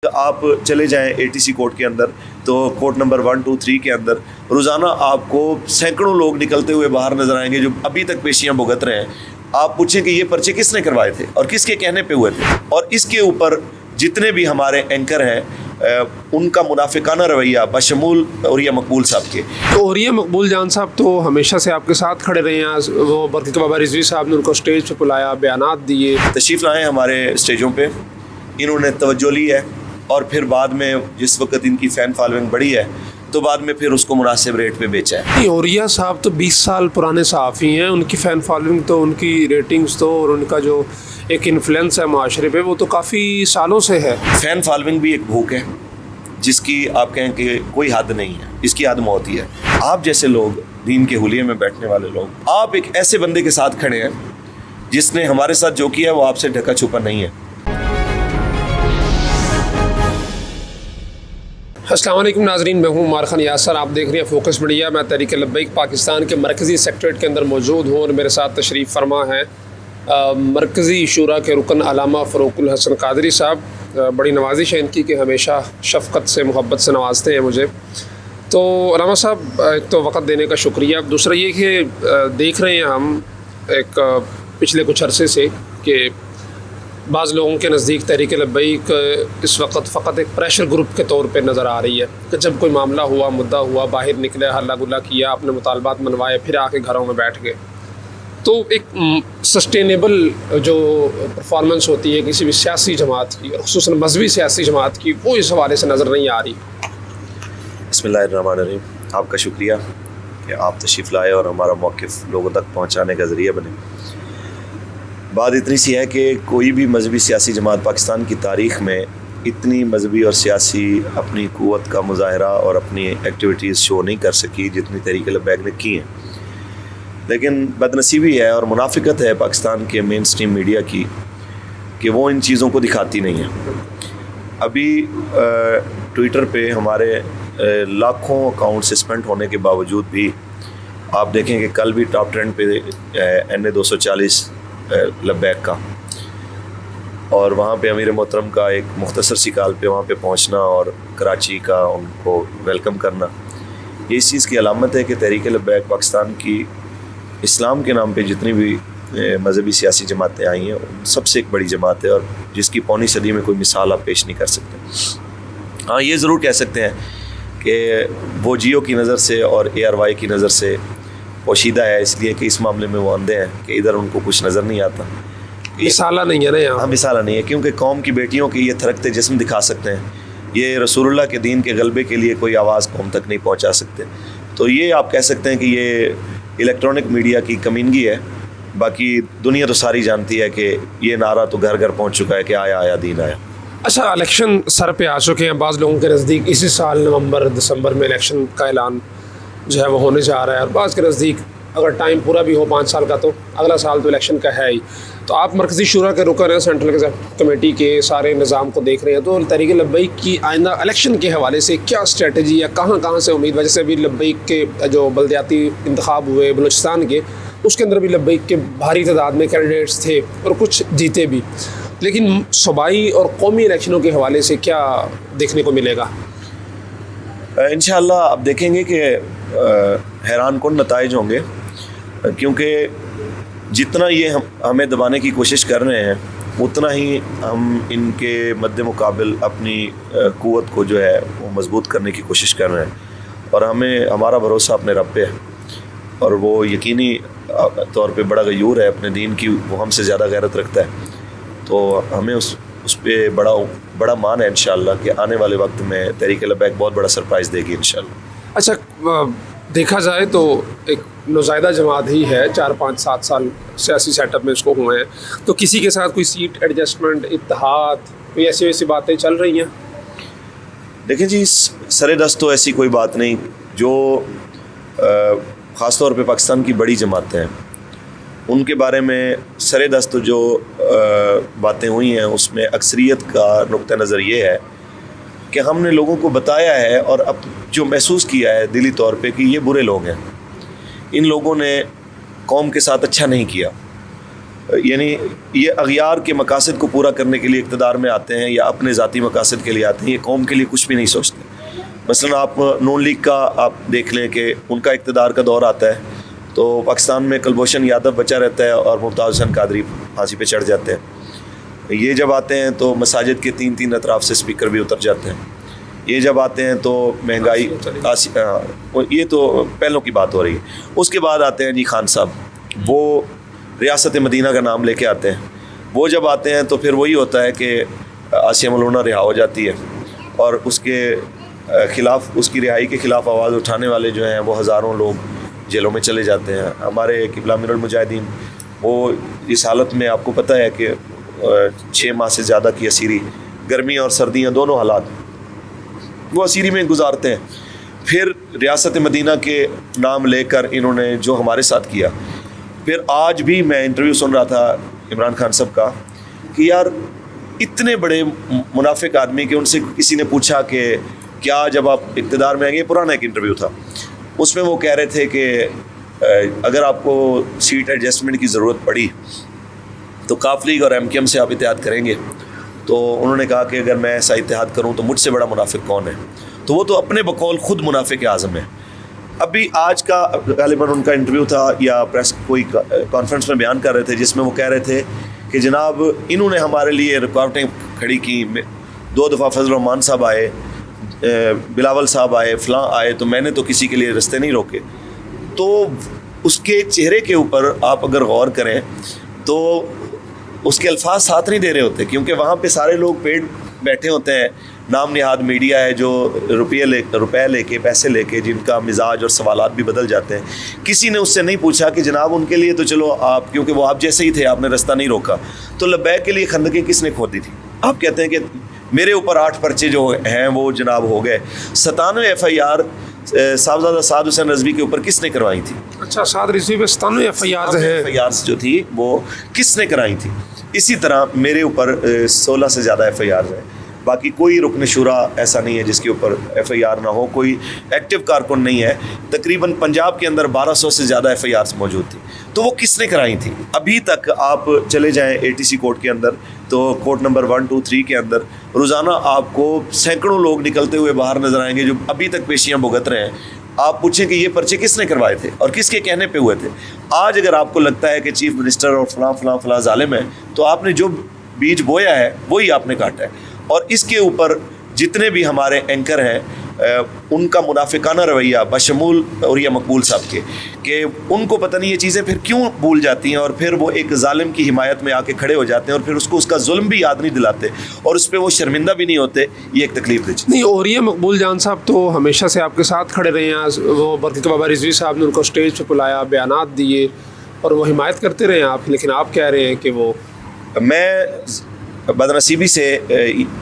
آپ چلے جائیں ATC کوٹ کے اندر تو کوٹ نمبر 1 2 3 کے اندر روزانہ آپ کو سینکڑوں لوگ نکلتے ہوئے باہر نظر آئیں گے جو ابھی تک پیشیاں بھگت رہے ہیں. آپ پوچھیں کہ یہ پرچے کس نے کروائے تھے اور کس کے کہنے پہ ہوئے تھے, اور اس کے اوپر جتنے بھی ہمارے اینکر ہیں ان کا منافقانہ رویہ بشمول عوریہ مقبول صاحب کے. تو عوریہ مقبول جان صاحب تو ہمیشہ سے آپ کے ساتھ کھڑے رہے ہیں. وہ برکت بابا رضوی صاحب نے ان کو اسٹیج پہ بلایا, بیانات دیے, تشریف لائے ہمارے اسٹیجوں پہ, انہوں نے توجہ لی ہے, اور پھر بعد میں جس وقت ان کی فین فالوئنگ بڑھی ہے تو بعد میں پھر اس کو مناسب ریٹ پہ بیچا ہے. عوریہ صاحب تو 20 سال پرانے صحافی ہیں, ان کی فین فالوئنگ تو, ان کی ریٹنگز تو, اور ان کا جو ایک انفلوئنس ہے معاشرے پہ وہ تو کافی سالوں سے ہے. فین فالوئنگ بھی ایک بھوک ہے جس کی آپ کہیں کہ کوئی حد نہیں ہے, اس کی حد موت ہی ہے. آپ جیسے لوگ دین کے حلیے میں بیٹھنے والے لوگ, آپ ایک ایسے بندے کے ساتھ کھڑے ہیں جس نے ہمارے ساتھ جو کیا ہے وہ آپ سے ڈھکا چھپا نہیں ہے. السلام علیکم ناظرین, میں ہوں عمار خان یاسر, آپ دیکھ رہے ہیں فوکس میڈیا. میں تحریک لبیک پاکستان کے مرکزی سیکٹریٹ کے اندر موجود ہوں, اور میرے ساتھ تشریف فرما ہیں مرکزی شورا کے رکن علامہ فروق الحسن قادری صاحب. بڑی نوازش ہے ان کی کہ ہمیشہ شفقت سے محبت سے نوازتے ہیں مجھے. تو علامہ صاحب ایک تو وقت دینے کا شکریہ. دوسرا یہ کہ دیکھ رہے ہیں ہم ایک پچھلے کچھ عرصے سے کہ بعض لوگوں کے نزدیک تحریک لبیک اس وقت فقط ایک پریشر گروپ کے طور پہ نظر آ رہی ہے, کہ جب کوئی معاملہ ہوا, مدعا ہوا, باہر نکلے, ہلا گلا کیا, اپنے مطالبات منوائے, پھر آ کے گھروں میں بیٹھ گئے. تو ایک سسٹینیبل جو پرفارمنس ہوتی ہے کسی بھی سیاسی جماعت کی, اور خصوصاً مذہبی سیاسی جماعت کی, وہ اس حوالے سے نظر نہیں آ رہی. بسم اللہ الرحمن الرحیم. آپ کا شکریہ کہ آپ تشریف لائے اور ہمارا موقف لوگوں تک پہنچانے کا ذریعہ بنے. بات اتنی سی ہے کہ کوئی بھی مذہبی سیاسی جماعت پاکستان کی تاریخ میں اتنی مذہبی اور سیاسی اپنی قوت کا مظاہرہ اور اپنی ایکٹیویٹیز شو نہیں کر سکی جتنی تحریک لبیک نے کی ہیں. لیکن بدنصیبی ہے اور منافقت ہے پاکستان کے مین سٹریم میڈیا کی کہ وہ ان چیزوں کو دکھاتی نہیں ہے. ابھی ٹویٹر پہ ہمارے لاکھوں اکاؤنٹ سسپینڈ ہونے کے باوجود بھی آپ دیکھیں کہ کل بھی ٹاپ ٹرینڈ پہ NA 240 لبیک کا, اور وہاں پہ امیر محترم کا ایک مختصر سی کال پہ وہاں پہ پہنچنا اور کراچی کا ان کو ویلکم کرنا, یہ اس چیز کی علامت ہے کہ تحریک لبیک پاکستان کی اسلام کے نام پہ جتنی بھی مذہبی سیاسی جماعتیں آئی ہیں ان سب سے ایک بڑی جماعت ہے, اور جس کی پونی صدی میں کوئی مثال آپ پیش نہیں کر سکتے. ہاں یہ ضرور کہہ سکتے ہیں کہ وہ جیو کی نظر سے اور ARY کی نظر سے پوشیدہ ہے, اس لیے کہ اس معاملے میں وہ اندھے ہیں کہ ادھر ان کو کچھ نظر نہیں آتا. مثالہ نہیں ہے نا یہاں. ہاں مثالہ نہیں ہے, کیونکہ قوم کی بیٹیوں کے یہ تھرکتے جسم دکھا سکتے ہیں, یہ رسول اللہ کے دین کے غلبے کے لیے کوئی آواز قوم تک نہیں پہنچا سکتے. تو یہ آپ کہہ سکتے ہیں کہ یہ الیکٹرانک میڈیا کی کمینگی ہے. باقی دنیا تو ساری جانتی ہے کہ یہ نعرہ تو گھر گھر پہنچ چکا ہے کہ آیا آیا دین آیا. اچھا, الیکشن سر پہ آ چکے ہیں. بعض لوگوں کے نزدیک اسی سال نومبر دسمبر میں الیکشن کا اعلان جو ہے وہ ہونے جا رہا ہے, اور بعض کے نزدیک اگر ٹائم پورا بھی ہو 5 سال کا تو اگلا سال تو الیکشن کا ہے ہی. تو آپ مرکزی شورا کے رکن ہیں, سینٹرل کمیٹی کے سارے نظام کو دیکھ رہے ہیں, تو تحریک لبیک کی آئندہ الیکشن کے حوالے سے کیا اسٹریٹجی یا کہاں سے امید؟ وجہ سے ابھی لبیک کے جو بلدیاتی انتخاب ہوئے بلوچستان کے, اس کے اندر بھی لبیک کے بھاری تعداد میں کینڈیڈیٹس تھے اور کچھ جیتے بھی, لیکن صوبائی اور قومی الیکشنوں کے حوالے سے کیا دیکھنے کو ملے گا؟ انشاءاللہ آپ دیکھیں گے کہ حیران کن نتائج ہوں گے, کیونکہ جتنا یہ ہمیں دبانے کی کوشش کر رہے ہیں اتنا ہی ہم ان کے مد مقابل اپنی قوت کو جو ہے وہ مضبوط کرنے کی کوشش کر رہے ہیں. اور ہمارا بھروسہ اپنے رب پہ ہے, اور وہ یقینی طور پہ بڑا غیور ہے اپنے دین کی, وہ ہم سے زیادہ غیرت رکھتا ہے. تو ہمیں اس پہ بڑا مان ہے انشاءاللہ کہ آنے والے وقت میں تحریک لبیک بہت بڑا سرپرائز دے گی انشاءاللہ. اچھا, دیکھا جائے تو ایک نوزائیدہ جماعت ہی ہے, 4-5-7 سال سیاسی سیٹ اپ میں اس کو ہوئے ہیں, تو کسی کے ساتھ کوئی سیٹ ایڈجسٹمنٹ, اتحاد, کوئی ایسی باتیں چل رہی ہیں؟ دیکھیں جی, سر دست تو ایسی کوئی بات نہیں. جو خاص طور پہ پاکستان کی بڑی جماعتیں ہیں ان کے بارے میں سر دست جو باتیں ہوئی ہیں اس میں اکثریت کا نقطہ نظر یہ ہے کہ ہم نے لوگوں کو بتایا ہے اور اب جو محسوس کیا ہے دلی طور پہ کہ یہ برے لوگ ہیں, ان لوگوں نے قوم کے ساتھ اچھا نہیں کیا, یعنی یہ اغیار کے مقاصد کو پورا کرنے کے لیے اقتدار میں آتے ہیں یا اپنے ذاتی مقاصد کے لیے آتے ہیں، یہ قوم کے لیے کچھ بھی نہیں سوچتے. مثلا آپ نون لیگ کا آپ دیکھ لیں کہ ان کا اقتدار کا دور آتا ہے تو پاکستان میں کلبھوشن یادو بچا رہتا ہے اور ممتاز حسین قادری پھانسی پہ چڑھ جاتے ہیں. یہ جب آتے ہیں تو مساجد کے 3 اطراف سے اسپیکر بھی اتر جاتے ہیں. یہ جب آتے ہیں تو مہنگائی، یہ تو پہلوں کی بات ہو رہی ہے. اس کے بعد آتے ہیں جی خان صاحب، وہ ریاست مدینہ کا نام لے کے آتے ہیں. وہ جب آتے ہیں تو پھر وہی ہوتا ہے کہ آسیہ ملونہ رہا ہو جاتی ہے اور اس کے خلاف، اس کی رہائی کے خلاف آواز اٹھانے والے جو ہیں وہ ہزاروں لوگ جیلوں میں چلے جاتے ہیں. ہمارے قبلہ امیر المجاہدین وہ اس حالت میں، آپ کو پتہ ہے کہ 6 ماہ سے زیادہ کی اسیری، گرمی اور سردیاں دونوں حالات وہ اسیری میں گزارتے ہیں. پھر ریاست مدینہ کے نام لے کر انہوں نے جو ہمارے ساتھ کیا. پھر آج بھی میں انٹرویو سن رہا تھا عمران خان صاحب کا کہ یار اتنے بڑے منافق آدمی کہ ان سے کسی نے پوچھا کہ کیا جب آپ اقتدار میں آئیں گے، پرانا ایک انٹرویو تھا، اس میں وہ کہہ رہے تھے کہ اگر آپ کو سیٹ ایڈجسٹمنٹ کی ضرورت پڑی تو کاف لیگ اور ایم کیو ایم سے آپ اتحاد کریں گے. تو انہوں نے کہا کہ اگر میں ایسا اتحاد کروں تو مجھ سے بڑا منافق کون ہے. تو وہ تو اپنے بقول خود منافق اعظم ہے. ابھی آج کا غالباً ان کا انٹرویو تھا یا پریس کوئی کانفرنس میں بیان کر رہے تھے جس میں وہ کہہ رہے تھے کہ جناب انہوں نے ہمارے لیے رکاوٹیں کھڑی کی. 2 دفعہ فضل الرحمان صاحب آئے، بلاول صاحب آئے، فلاں آئے، تو میں نے تو کسی کے لیے رستے نہیں روکے. تو اس کے چہرے کے اوپر آپ اگر غور کریں تو اس کے الفاظ ساتھ نہیں دے رہے ہوتے، کیونکہ وہاں پہ سارے لوگ پیڑ بیٹھے ہوتے ہیں. نام نہاد میڈیا ہے جو روپے لے کے، پیسے لے کے، جن کا مزاج اور سوالات بھی بدل جاتے ہیں. کسی نے اس سے نہیں پوچھا کہ جناب ان کے لیے تو چلو آپ، کیونکہ وہ آپ جیسے ہی تھے، آپ نے رستہ نہیں روکا، تو لبیک کے لیے خندقیں کس نے کھودی تھی؟ آپ کہتے ہیں کہ میرے اوپر 8 پرچے جو ہیں وہ جناب ہو گئے. 97 FIR صاحبزادہ سعد حسین رضوی کے اوپر کس نے کروائی تھی؟ اچھا، سعد رضوی پہ 97 FIRs جو تھی وہ کس نے کرائی تھی؟ اسی طرح میرے اوپر 16 سے زیادہ FIRs ہیں. باقی کوئی رکن شورا ایسا نہیں ہے جس کے اوپر FIR نہ ہو، کوئی ایکٹیو کارکن نہیں ہے. تقریباً پنجاب کے اندر 1200 سے زیادہ FIRs موجود تھی. تو وہ کس نے کرائی تھی؟ ابھی تک آپ چلے جائیں ATC کورٹ کے اندر تو کورٹ نمبر 1, 2, 3 کے اندر روزانہ آپ کو سینکڑوں لوگ نکلتے ہوئے باہر نظر آئیں گے جو ابھی تک پیشیاں بھگت رہے ہیں. آپ پوچھیں کہ یہ پرچے کس نے کروائے تھے اور کس کے کہنے پہ ہوئے تھے. آج اگر آپ کو لگتا ہے کہ چیف منسٹر اور فلاں فلاں فلاں ظالم ہے تو آپ نے جو بیج بویا ہے وہی آپ نے کاٹا ہے. اور اس کے اوپر جتنے بھی ہمارے اینکر ہیں ان کا منافقانہ رویہ بشمول اور یہ مقبول صاحب کے، کہ ان کو پتہ نہیں یہ چیزیں پھر کیوں بھول جاتی ہیں اور پھر وہ ایک ظالم کی حمایت میں آ کے کھڑے ہو جاتے ہیں اور پھر اس کو اس کا ظلم بھی یاد نہیں دلاتے اور اس پہ وہ شرمندہ بھی نہیں ہوتے. یہ ایک تکلیف دہ چیز نہیں. اور یہ مقبول جان صاحب تو ہمیشہ سے آپ کے ساتھ کھڑے رہے ہیں. وہ برکت بابا رضوی صاحب نے ان کو اسٹیج پہ بلایا، بیانات دیے اور وہ حمایت کرتے رہے ہیں آپ، لیکن آپ کہہ رہے ہیں کہ وہ، میں بدنصیبی سے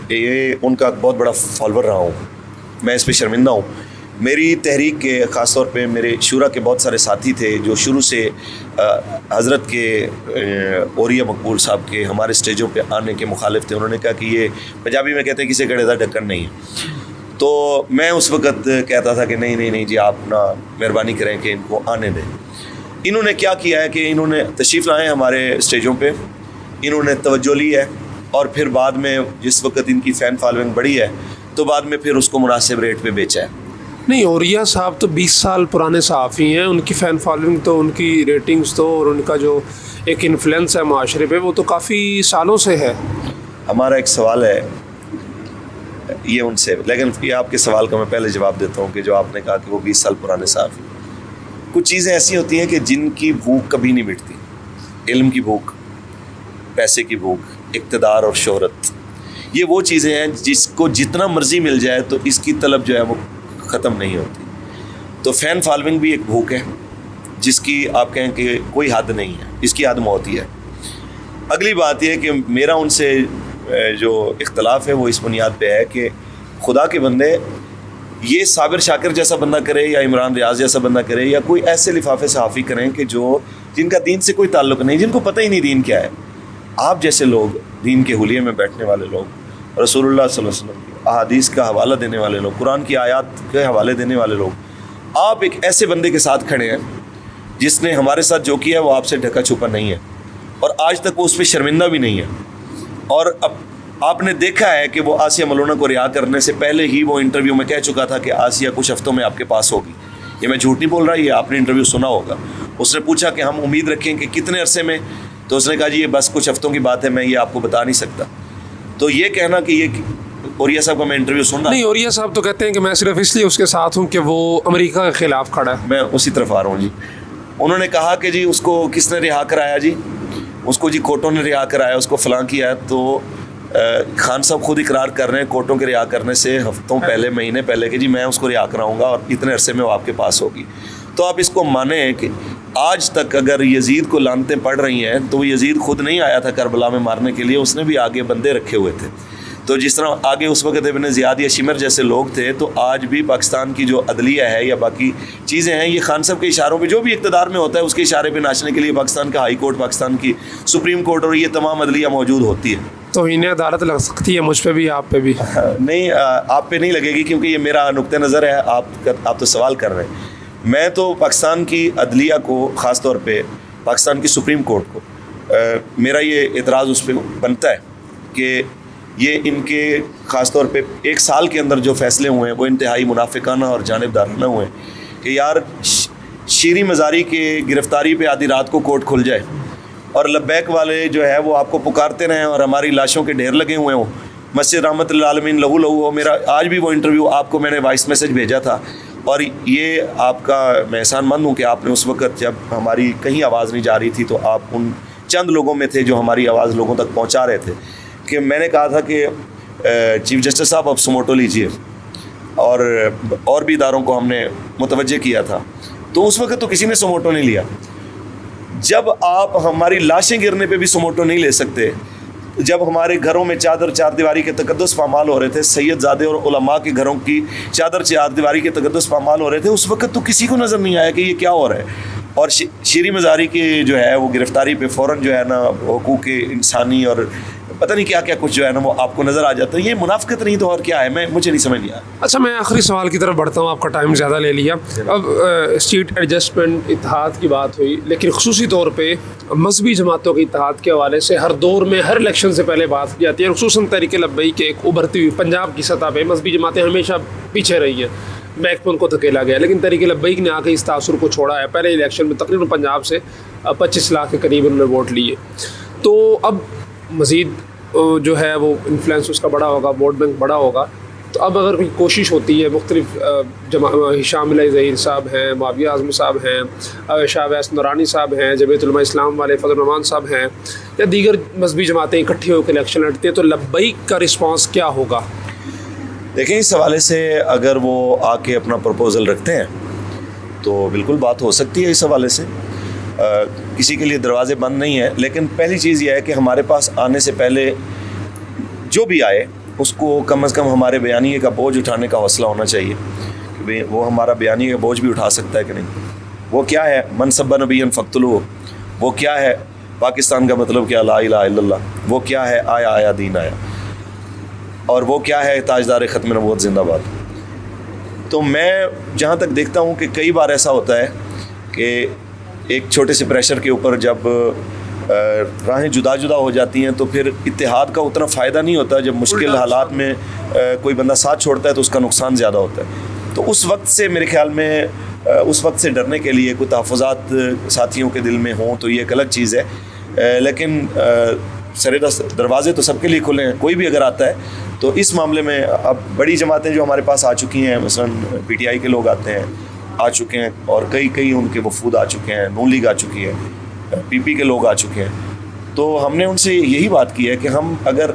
یہ ان کا بہت بڑا فالوور رہا ہوں. میں اس پہ شرمندہ ہوں. میری تحریک کے خاص طور پہ میرے شورا کے بہت سارے ساتھی تھے جو شروع سے حضرت کے اوریہ مقبول صاحب کے ہمارے اسٹیجوں پہ آنے کے مخالف تھے. انہوں نے کہا کہ یہ پنجابی میں کہتے ہیں کسی کڑے دا ڈھکن نہیں ہے. تو میں اس وقت کہتا تھا کہ نہیں جی آپ نا مہربانی کریں کہ ان کو آنے دیں. انہوں نے کیا کیا ہے کہ انہوں نے تشریف لائے ہمارے اسٹیجوں پہ، انہوں نے توجہ لی ہے اور پھر بعد میں جس وقت ان کی فین فالوئنگ بڑھی ہے تو بعد میں پھر اس کو مناسب ریٹ پہ بیچا ہے. نہیں، اوریہ صاحب تو 20 سال پرانے صحافی ہیں، ان کی فین فالوئنگ تو، ان کی ریٹنگز تو، اور ان کا جو ایک انفلوئنس ہے معاشرے پہ وہ تو کافی سالوں سے ہے. ہمارا ایک سوال ہے یہ ان سے، لیکن یہ آپ کے سوال کا میں پہلے جواب دیتا ہوں کہ جو آپ نے کہا کہ وہ 20 سال پرانے صحافی، کچھ چیزیں ایسی ہوتی ہیں کہ جن کی بھوک کبھی نہیں مٹتی. علم کی بھوک، پیسے کی بھوک، اقتدار اور شہرت، یہ وہ چیزیں ہیں جس کو جتنا مرضی مل جائے تو اس کی طلب جو ہے وہ ختم نہیں ہوتی. تو فین فالوئنگ بھی ایک بھوک ہے جس کی آپ کہیں کہ کوئی حد نہیں ہے، اس کی حد موتی ہے. اگلی بات یہ ہے کہ میرا ان سے جو اختلاف ہے وہ اس بنیاد پہ ہے کہ خدا کے بندے یہ صابر شاکر جیسا بندہ کرے یا عمران ریاض جیسا بندہ کرے یا کوئی ایسے لفافے صحافی کریں کہ جن کا دین سے کوئی تعلق نہیں، جن کو پتہ ہی نہیں دین کیا ہے. آپ جیسے لوگ، دین کے حلیے میں بیٹھنے والے لوگ، رسول اللہ صلی اللہ علیہ وسلم کی احادیث کا حوالہ دینے والے لوگ، قرآن کی آیات کے حوالے دینے والے لوگ، آپ ایک ایسے بندے کے ساتھ کھڑے ہیں جس نے ہمارے ساتھ جو کیا ہے وہ آپ سے ڈھکا چھپا نہیں ہے. اور آج تک وہ اس پہ شرمندہ بھی نہیں ہے. اور اب آپ نے دیکھا ہے کہ وہ آسیہ ملونہ کو رہا کرنے سے پہلے ہی وہ انٹرویو میں کہہ چکا تھا کہ آسیہ کچھ ہفتوں میں آپ کے پاس ہوگی. یہ میں جھوٹ نہیں بول رہا, یہ آپ نے انٹرویو سنا ہوگا. اس نے پوچھا کہ ہم امید رکھیں کہ کتنے عرصے میں, تو اس نے کہا جی یہ بس کچھ ہفتوں کی بات ہے, میں یہ آپ کو بتا نہیں سکتا. تو یہ کہنا کہ یہ اوریہ صاحب کا میں انٹرویو سن رہا, نہیں, اوریہ صاحب تو کہتے ہیں کہ میں صرف اس لیے اس کے ساتھ ہوں کہ وہ امریکہ کے خلاف کھڑا ہے. میں اسی طرف آ رہا ہوں جی. انہوں نے کہا کہ جی اس کو کس نے رہا کرایا, جی اس کو جی کوٹوں نے رہا کرایا, اس کو فلاں کیا ہے. تو خان صاحب خود اقرار کر رہے ہیں کوٹوں کے رہا کرنے سے ہفتوں پہلے, مہینے پہلے, کہ جی میں اس کو رہا کراؤں گا اور اتنے عرصے میں وہ آپ کے پاس ہوگی. تو آپ اس کو مانیں کہ آج تک اگر یزید کو لعنتیں پڑ رہی ہیں تو وہ یزید خود نہیں آیا تھا کربلا میں مارنے کے لیے, اس نے بھی آگے بندے رکھے ہوئے تھے. تو جس طرح آگے اس وقت ابن زیاد یا شمر جیسے لوگ تھے, تو آج بھی پاکستان کی جو عدلیہ ہے یا باقی چیزیں ہیں, یہ خان صاحب کے اشاروں پہ, جو بھی اقتدار میں ہوتا ہے اس کے اشارے پہ ناچنے کے لیے پاکستان کا ہائی کورٹ, پاکستان کی سپریم کورٹ اور یہ تمام عدلیہ موجود ہوتی ہے. تو انہیں عدالت لگ سکتی ہے مجھ پہ بھی, آپ پہ بھی؟ نہیں, آپ پہ نہیں لگے گی کیونکہ یہ میرا نقطہ نظر ہے. آپ تو سوال کر رہے ہیں. میں تو پاکستان کی عدلیہ کو, خاص طور پہ پاکستان کی سپریم کورٹ کو, میرا یہ اعتراض اس پہ بنتا ہے کہ یہ ان کے خاص طور پہ ایک سال کے اندر جو فیصلے ہوئے ہیں وہ انتہائی منافقانہ اور جانبدارانہ ہوئے ہیں. کہ یار شیریں مزاری کے گرفتاری پہ آدھی رات کو کورٹ کھل جائے اور لبیک والے جو ہے وہ آپ کو پکارتے رہیں اور ہماری لاشوں کے ڈھیر لگے ہوئے ہوں, مسجد رحمت للعالمین لہو لہو ہو. میرا آج بھی وہ انٹرویو آپ کو میں نے وائس میسج بھیجا تھا, اور یہ آپ کا میں احسان مند ہوں کہ آپ نے اس وقت جب ہماری کہیں آواز نہیں جا رہی تھی تو آپ ان چند لوگوں میں تھے جو ہماری آواز لوگوں تک پہنچا رہے تھے. کہ میں نے کہا تھا کہ چیف جسٹس صاحب اب سموٹو لیجئے, اور بھی اداروں کو ہم نے متوجہ کیا تھا. تو اس وقت تو کسی نے سموٹو نہیں لیا. جب آپ ہماری لاشیں گرنے پہ بھی سموٹو نہیں لے سکتے, جب ہمارے گھروں میں چادر چار دیواری کے تقدس پامال ہو رہے تھے, سید زادے اور علماء کے گھروں کی چادر چار دیواری کے تقدس پامال ہو رہے تھے, اس وقت تو کسی کو نظر نہیں آیا کہ یہ کیا ہو رہا ہے. اور شیریں مزاری کی جو ہے وہ گرفتاری پہ فوراً جو ہے نا حقوق انسانی اور پتہ نہیں کیا کیا کچھ جو ہے نا وہ آپ کو نظر آ جاتا ہے. یہ منافقت نہیں تو اور کیا ہے, مجھے نہیں سمجھ نہیں آیا. اچھا, میں آخری سوال کی طرف بڑھتا ہوں, آپ کا ٹائم زیادہ لے لیا. اب اسٹیٹ ایڈجسٹمنٹ اتحاد کی بات ہوئی, لیکن خصوصی طور پہ مذہبی جماعتوں کے اتحاد کے حوالے سے ہر دور میں ہر الیکشن سے پہلے بات کی جاتی ہے, خصوصاً تحریک لبیک کے ایک ابھرتی ہوئی پنجاب کی سطح پہ مذہبی جماعتیں ہمیشہ پیچھے رہی ہیں, بیک پہ ان کو دھکیلا گیا, لیکن تحریک لبیک نے آ کے اس تاثر کو چھوڑا ہے. پہلے الیکشن میں تقریباً پنجاب سے 25 لاکھ کے قریب انہوں نے ووٹ لیے. تو اب مزید جو ہے وہ انفلوئنس اس کا بڑا ہوگا, ووٹ بینک بڑا ہوگا. تو اب اگر کوئی کوشش ہوتی ہے, مختلف ہشام علیہ ظہیر صاحب ہیں, معاویہ اعظمی صاحب ہیں, شاہ ویس نورانی صاحب ہیں, جمعیت علماء اسلام والے فضل الرحمان صاحب ہیں, یا دیگر مذہبی جماعتیں اکٹھی ہو کے الیکشن لڑتی ہیں, تو لبیک کا رسپانس کیا ہوگا؟ دیکھیں, اس حوالے سے اگر وہ آ کے اپنا پروپوزل رکھتے ہیں تو بالکل بات ہو سکتی ہے. اس حوالے سے کسی کے لیے دروازے بند نہیں ہیں, لیکن پہلی چیز یہ ہے کہ ہمارے پاس آنے سے پہلے جو بھی آئے اس کو کم از کم ہمارے بیانیے کا بوجھ اٹھانے کا حوصلہ ہونا چاہیے کہ وہ ہمارا بیانیے کا بوجھ بھی اٹھا سکتا ہے کہ نہیں. وہ کیا ہے منصب نبی فقتلوہ, وہ کیا ہے پاکستان کا مطلب کیا لا الہ الا اللہ, وہ کیا ہے آیا آیا دین آیا, اور وہ کیا ہے تاجدار ختم نبوت زندہ باد. تو میں جہاں تک دیکھتا ہوں کہ کئی بار ایسا ہوتا ہے کہ ایک چھوٹے سے پریشر کے اوپر جب راہیں جدا جدا ہو جاتی ہیں تو پھر اتحاد کا اتنا فائدہ نہیں ہوتا. جب مشکل حالات میں کوئی بندہ ساتھ چھوڑتا ہے تو اس کا نقصان زیادہ ہوتا ہے. تو اس وقت سے میرے خیال میں اس وقت سے ڈرنے کے لیے کوئی تحفظات ساتھیوں کے دل میں ہوں تو یہ ایک الگ چیز ہے, لیکن دروازے تو سب کے لیے کھلے ہیں. کوئی بھی اگر آتا ہے تو اس معاملے میں اب بڑی جماعتیں جو ہمارے پاس آ چکی ہیں, مثلا پی ٹی آئی کے لوگ آتے ہیں, آ چکے ہیں, اور کئی ان کے وفود آ چکے ہیں, نون لیگ آ چکی ہے, پی پی کے لوگ آ چکے ہیں. تو ہم نے ان سے یہی بات کی ہے کہ ہم اگر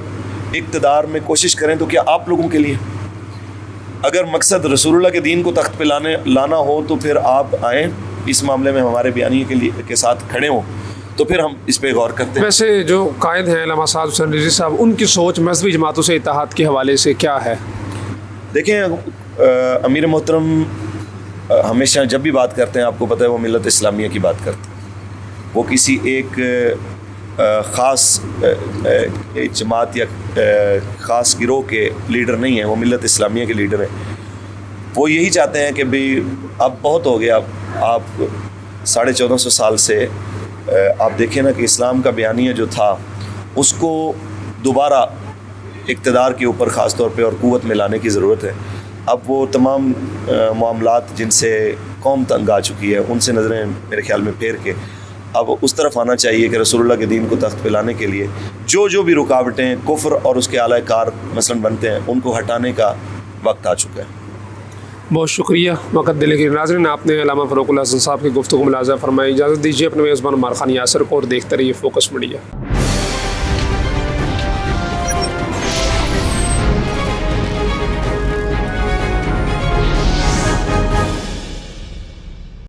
اقتدار میں کوشش کریں تو کیا آپ لوگوں کے لیے, اگر مقصد رسول اللہ کے دین کو تخت پہ لانا ہو تو پھر آپ آئیں, اس معاملے میں ہمارے بیانیے کے ساتھ کھڑے ہوں, تو پھر ہم اس پہ غور کرتے ہیں. ویسے جو قائد ہیں علامہ سعد حسین رضوی صاحب, ان کی سوچ مذہبی جماعتوں سے اتحاد کے حوالے سے کیا ہے؟ دیکھیں, امیر محترم ہمیشہ جب بھی بات کرتے ہیں آپ کو پتہ ہے وہ ملت اسلامیہ کی بات کرتے ہیں. وہ کسی ایک خاص جماعت یا خاص گروہ کے لیڈر نہیں ہیں, وہ ملت اسلامیہ کے لیڈر ہیں. وہ یہی چاہتے ہیں کہ بھئی اب بہت ہو گیا, آپ 1450 سال سے آپ دیکھیں نا کہ اسلام کا بیانیہ جو تھا اس کو دوبارہ اقتدار کے اوپر خاص طور پہ اور قوت میں لانے کی ضرورت ہے. اب وہ تمام معاملات جن سے قوم تنگ آ چکی ہے ان سے نظریں میرے خیال میں پھیر کے اب اس طرف آنا چاہیے کہ رسول اللہ کے دین کو تخت پہ لانے کے لیے جو بھی رکاوٹیں کفر اور اس کے اعلی کار مثلاً بنتے ہیں ان کو ہٹانے کا وقت آ چکا ہے. بہت شکریہ وقت دینے کے لیے. ناظرین آپ نے علامہ فاروق اللہ حسن صاحب کی گفتگو ملاحظہ فرمائی. اجازت دیجیے اپنے میزبان عمار خان یاسر کو اور دیکھتے رہیے فوکس میڈیا.